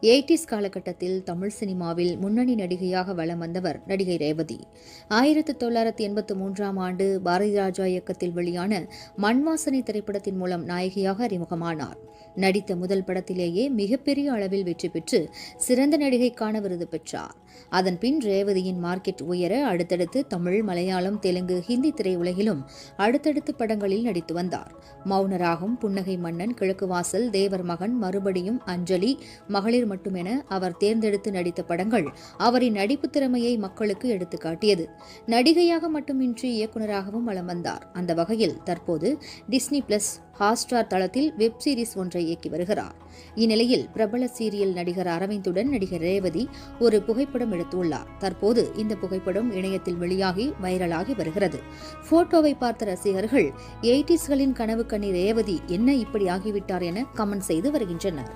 80s காலகட்டத்தில் தமிழ் சினிமாவில் முன்னணி நடிகையாக வலம் வந்தவர் நடிகை ரேவதி. 1983ஆம் ஆண்டு பாரதிராஜா இயக்கத்தில் வெளியான மண்வாசனை திரைப்படத்தின் மூலம் நாயகியாக அறிமுகமானார். நடித்த முதல் படத்திலேயே மிகப்பெரிய அளவில் வெற்றி பெற்று சிறந்த நடிகைக்கான விருது பெற்றார். அதன்பின் ரேவதியின் மார்க்கெட் உயர அடுத்தடுத்து தமிழ், மலையாளம், தெலுங்கு, ஹிந்தி திரையுலகிலும் அடுத்தடுத்து படங்களில் நடித்து வந்தார். மௌனராகம், புன்னகை மன்னன், கிழக்கு வாசல், தேவர் மகன், மறுபடியும், அஞ்சலி, மகளிர் மட்டுமென அவர் தேர்ந்தெடுத்து நடித்த படங்கள் அவரின் நடிப்பு திறமையை மக்களுக்கு எடுத்துக்காட்டியது. நடிகையாக மட்டுமின்றி இயக்குநராகவும் வலம் வந்தார். அந்த வகையில் தற்போது டிஸ்னி பிளஸ் ஹாட்ஸ்டார் தளத்தில் வெப் சீரிஸ் ஒன்றை இயக்கி வருகிறார். இந்நிலையில் பிரபல சீரியல் நடிகர் அரவிந்துடன் நடிகர் ரேவதி ஒரு புகைப்படம் எடுத்துள்ளார். தற்போது இந்த புகைப்படம் இணையத்தில் வெளியாகி வைரலாகி வருகிறது. போட்டோவை பார்த்த ரசிகர்கள் 80ஸ்களின் கனவு கண்ணி ரேவதி என்ன இப்படி ஆகிவிட்டார் என கமெண்ட் செய்து வருகின்றனர்.